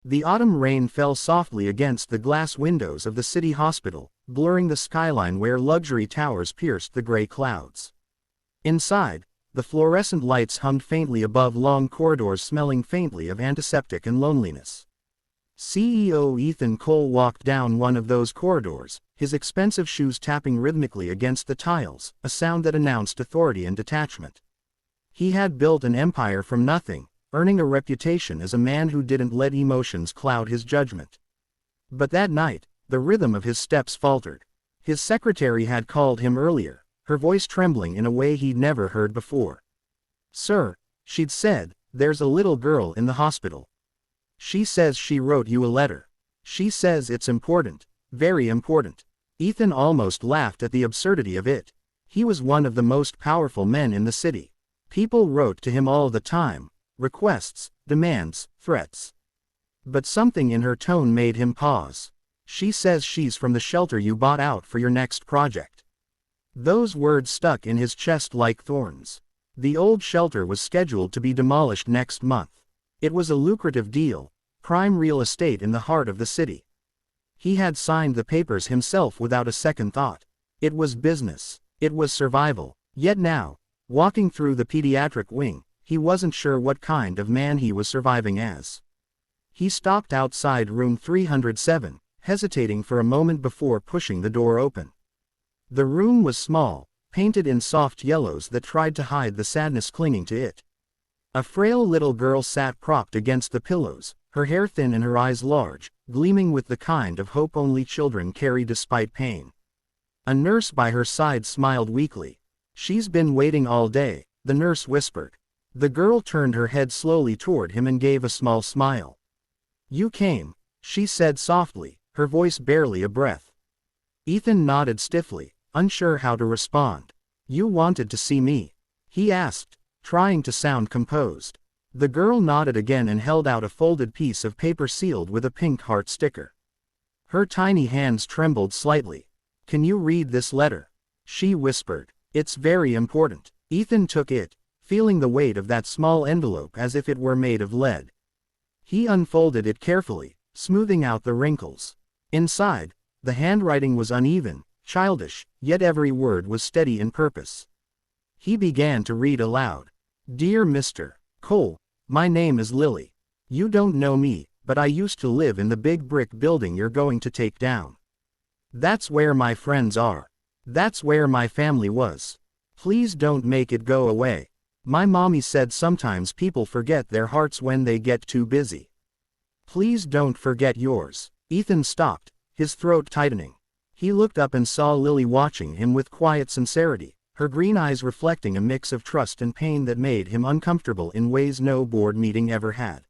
The autumn rain fell softly against the glass windows of the city hospital, blurring the skyline where luxury towers pierced the gray clouds. Inside, the fluorescent lights hummed faintly above long corridors smelling faintly of antiseptic and loneliness. CEO Ethan Cole walked down one of those corridors, his expensive shoes tapping rhythmically against the tiles, a sound that announced authority and detachment. He had built an empire from nothing, earning a reputation as a man who didn't let emotions cloud his judgment. But that night, the rhythm of his steps faltered. His secretary had called him earlier, her voice trembling in a way he'd never heard before. "Sir," she'd said, "there's a little girl in the hospital. She says she wrote you a letter. She says it's important, very important." Ethan almost laughed at the absurdity of it. He was one of the most powerful men in the city. People wrote to him all the time. Requests, demands, threats. But something in her tone made him pause. "She says she's from the shelter you bought out for your next project." Those words stuck in his chest like thorns. The old shelter was scheduled to be demolished next month. It was a lucrative deal, prime real estate in the heart of the city. He had signed the papers himself without a second thought. It was business. It was survival. Yet now, walking through the pediatric wing, he wasn't sure what kind of man he was surviving as. He stopped outside room 307, hesitating for a moment before pushing the door open. The room was small, painted in soft yellows that tried to hide the sadness clinging to it. A frail little girl sat propped against the pillows, her hair thin and her eyes large, gleaming with the kind of hope only children carry despite pain. A nurse by her side smiled weakly. "She's been waiting all day," the nurse whispered. The girl turned her head slowly toward him and gave a small smile. "You came," she said softly, her voice barely a breath. Ethan nodded stiffly, unsure how to respond. "You wanted to see me?" he asked, trying to sound composed. The girl nodded again and held out a folded piece of paper sealed with a pink heart sticker. Her tiny hands trembled slightly. "Can you read this letter?" she whispered. "It's very important." Ethan took it, feeling the weight of that small envelope as if it were made of lead. He unfolded it carefully, smoothing out the wrinkles. Inside, the handwriting was uneven, childish, yet every word was steady in purpose. He began to read aloud. "Dear Mr. Cole, my name is Lily. You don't know me, but I used to live in the big brick building you're going to take down. That's where my friends are. That's where my family was. Please don't make it go away. My mommy said sometimes people forget their hearts when they get too busy. Please don't forget yours." Ethan stopped, his throat tightening. He looked up and saw Lily watching him with quiet sincerity, her green eyes reflecting a mix of trust and pain that made him uncomfortable in ways no board meeting ever had.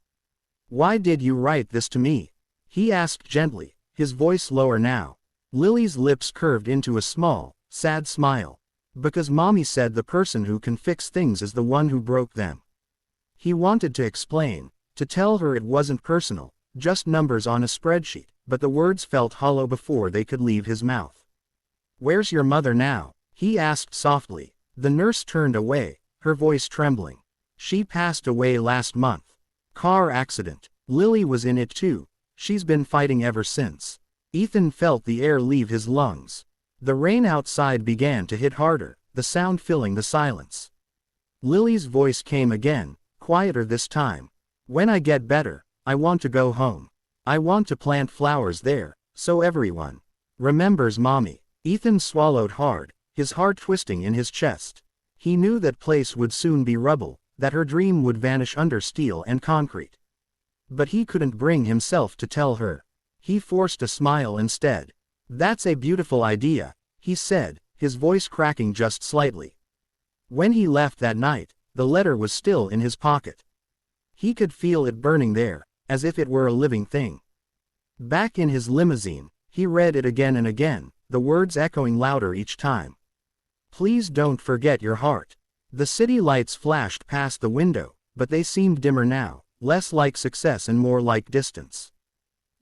"Why did you write this to me?" he asked gently, his voice lower now. Lily's lips curved into a small, sad smile. "Because Mommy said the person who can fix things is the one who broke them." He wanted to explain, to tell her it wasn't personal, just numbers on a spreadsheet, but the words felt hollow before they could leave his mouth. "Where's your mother now?" he asked softly. The nurse turned away, her voice trembling. "She passed away last month. Car accident. Lily was in it too. She's been fighting ever since." Ethan felt the air leave his lungs. The rain outside began to hit harder, the sound filling the silence. Lily's voice came again, quieter this time. "When I get better, I want to go home. I want to plant flowers there, so everyone remembers Mommy." Ethan swallowed hard, his heart twisting in his chest. He knew that place would soon be rubble, that her dream would vanish under steel and concrete. But he couldn't bring himself to tell her. He forced a smile instead. "That's a beautiful idea," he said, his voice cracking just slightly. When he left that night, the letter was still in his pocket. He could feel it burning there, as if it were a living thing. Back in his limousine, he read it again and again, the words echoing louder each time. "Please don't forget your heart." The city lights flashed past the window, but they seemed dimmer now, less like success and more like distance.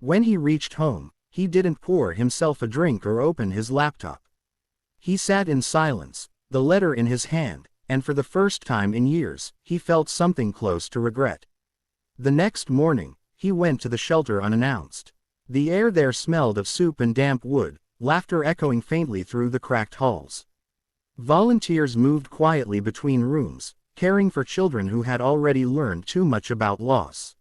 When he reached home, he didn't pour himself a drink or open his laptop. He sat in silence, the letter in his hand, and for the first time in years, he felt something close to regret. The next morning, he went to the shelter unannounced. The air there smelled of soup and damp wood, laughter echoing faintly through the cracked halls. Volunteers moved quietly between rooms, caring for children who had already learned too much about loss.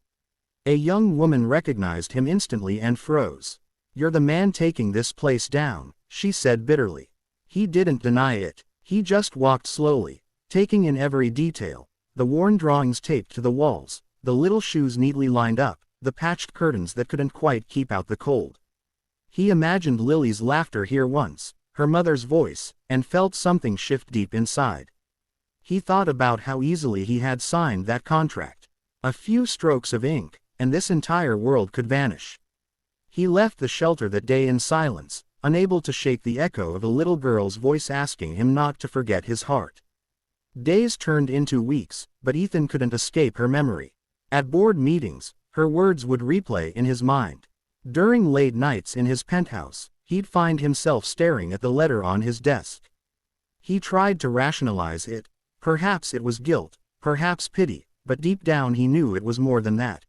A young woman recognized him instantly and froze. "You're the man taking this place down," she said bitterly. He didn't deny it. He just walked slowly, taking in every detail, the worn drawings taped to the walls, the little shoes neatly lined up, the patched curtains that couldn't quite keep out the cold. He imagined Lily's laughter here once, her mother's voice, and felt something shift deep inside. He thought about how easily he had signed that contract. A few strokes of ink, and this entire world could vanish. He left the shelter that day in silence, unable to shake the echo of a little girl's voice asking him not to forget his heart. Days turned into weeks, but Ethan couldn't escape her memory. At board meetings, her words would replay in his mind. During late nights in his penthouse, he'd find himself staring at the letter on his desk. He tried to rationalize it. Perhaps it was guilt, perhaps pity, but deep down he knew it was more than that.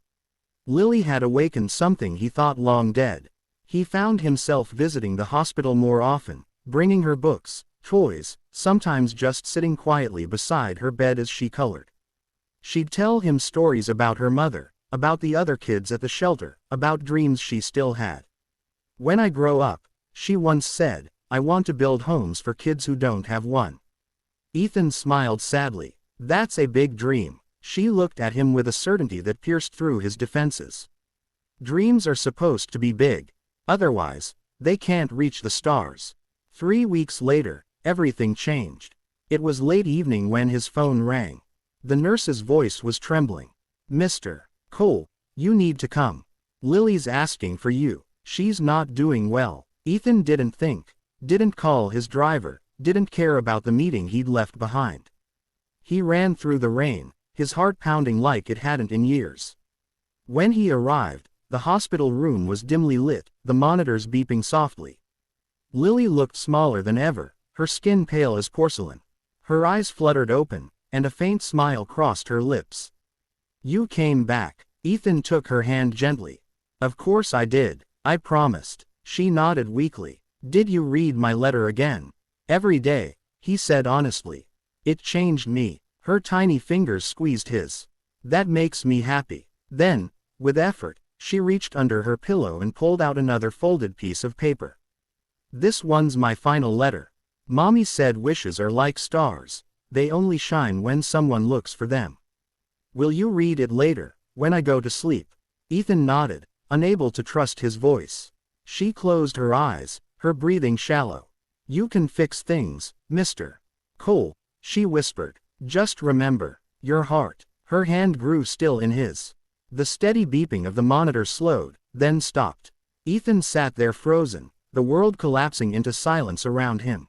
Lily had awakened something he thought long dead. He found himself visiting the hospital more often, bringing her books, toys, sometimes just sitting quietly beside her bed as she colored. She'd tell him stories about her mother, about the other kids at the shelter, about dreams she still had. "When I grow up," she once said, "I want to build homes for kids who don't have one." Ethan smiled sadly. "That's a big dream." She looked at him with a certainty that pierced through his defenses. "Dreams are supposed to be big. Otherwise, they can't reach the stars." 3 weeks later, everything changed. It was late evening when his phone rang. The nurse's voice was trembling. "Mr. Cole, you need to come. Lily's asking for you. She's not doing well." Ethan didn't call his driver, didn't care about the meeting he'd left behind. He ran through the rain, his heart pounding like it hadn't in years. When he arrived, the hospital room was dimly lit, the monitors beeping softly. Lily looked smaller than ever, her skin pale as porcelain. Her eyes fluttered open, and a faint smile crossed her lips. "You came back." Ethan took her hand gently. "Of course I did, I promised." She nodded weakly. "Did you read my letter again?" "Every day," he said honestly. "It changed me." Her tiny fingers squeezed his. "That makes me happy." Then, with effort, she reached under her pillow and pulled out another folded piece of paper. "This one's my final letter. Mommy said wishes are like stars. They only shine when someone looks for them. Will you read it later, when I go to sleep?" Ethan nodded, unable to trust his voice. She closed her eyes, her breathing shallow. "You can fix things, Mr. Cole," she whispered. "Just remember, your heart." Her hand grew still in his. The steady beeping of the monitor slowed, then stopped. Ethan sat there frozen, the world collapsing into silence around him.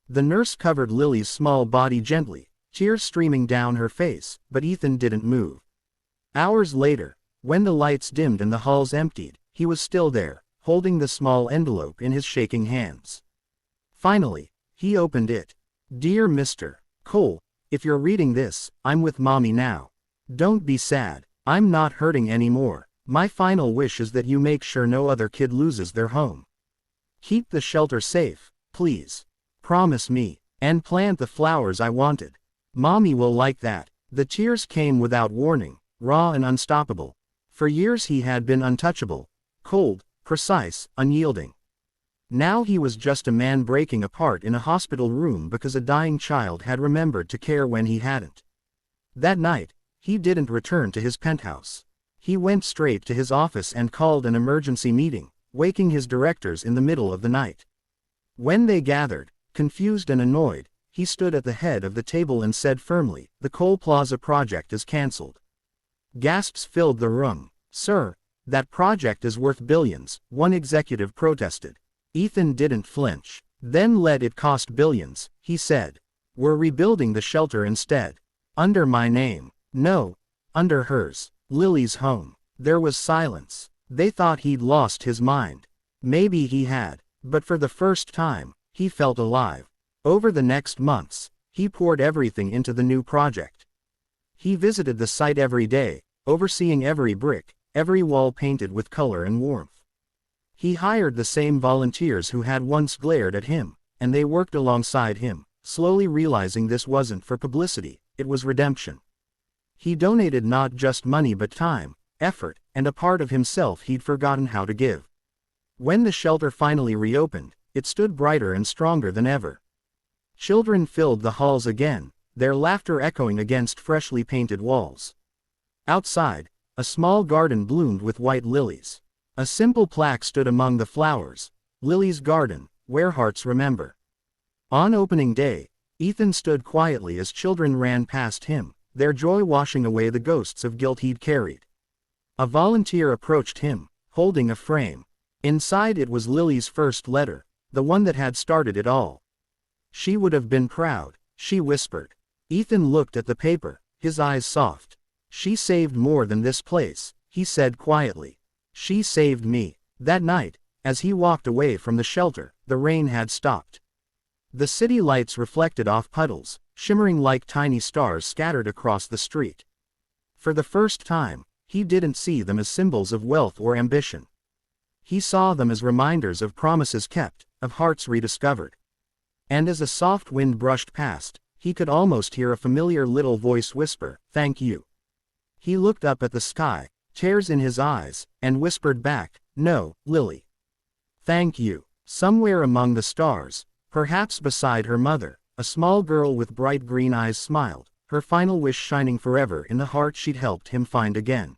The nurse covered Lily's small body gently, tears streaming down her face, but Ethan didn't move. Hours later, when the lights dimmed and the halls emptied, he was still there, holding the small envelope in his shaking hands. Finally, he opened it. "Dear Mr. Cole, if you're reading this, I'm with Mommy now. Don't be sad. I'm not hurting anymore. My final wish is that you make sure no other kid loses their home. Keep the shelter safe, please. Promise me, and plant the flowers I wanted. Mommy will like that." The tears came without warning, raw and unstoppable. For years he had been untouchable, cold, precise, unyielding. Now he was just a man breaking apart in a hospital room because a dying child had remembered to care when he hadn't. That night, he didn't return to his penthouse. He went straight to his office and called an emergency meeting, waking his directors in the middle of the night. When they gathered, confused and annoyed, he stood at the head of the table and said firmly, "The Cole Plaza project is cancelled." Gasps filled the room. "Sir, that project is worth billions," one executive protested. Ethan didn't flinch. "Then let it cost billions," he said. "We're rebuilding the shelter instead. Under my name." "No. Under hers. Lily's home." There was silence. They thought he'd lost his mind. Maybe he had, but for the first time, he felt alive. Over the next months, he poured everything into the new project. He visited the site every day, overseeing every brick, every wall painted with color and warmth. He hired the same volunteers who had once glared at him, and they worked alongside him, slowly realizing this wasn't for publicity, it was redemption. He donated not just money but time, effort, and a part of himself he'd forgotten how to give. When the shelter finally reopened, it stood brighter and stronger than ever. Children filled the halls again, their laughter echoing against freshly painted walls. Outside, a small garden bloomed with white lilies. A simple plaque stood among the flowers, "Lily's Garden, where hearts remember." On opening day, Ethan stood quietly as children ran past him, their joy washing away the ghosts of guilt he'd carried. A volunteer approached him, holding a frame. Inside it was Lily's first letter, the one that had started it all. "She would have been proud," she whispered. Ethan looked at the paper, his eyes soft. "She saved more than this place," he said quietly. "She saved me." That night, as he walked away from the shelter, the rain had stopped. The city lights reflected off puddles, shimmering like tiny stars scattered across the street. For the first time, he didn't see them as symbols of wealth or ambition. He saw them as reminders of promises kept, of hearts rediscovered. And as a soft wind brushed past, he could almost hear a familiar little voice whisper, "Thank you." He looked up at the sky, tears in his eyes, and whispered back, "No, Lily. Thank you." Somewhere among the stars, perhaps beside her mother, a small girl with bright green eyes smiled, her final wish shining forever in the heart she'd helped him find again.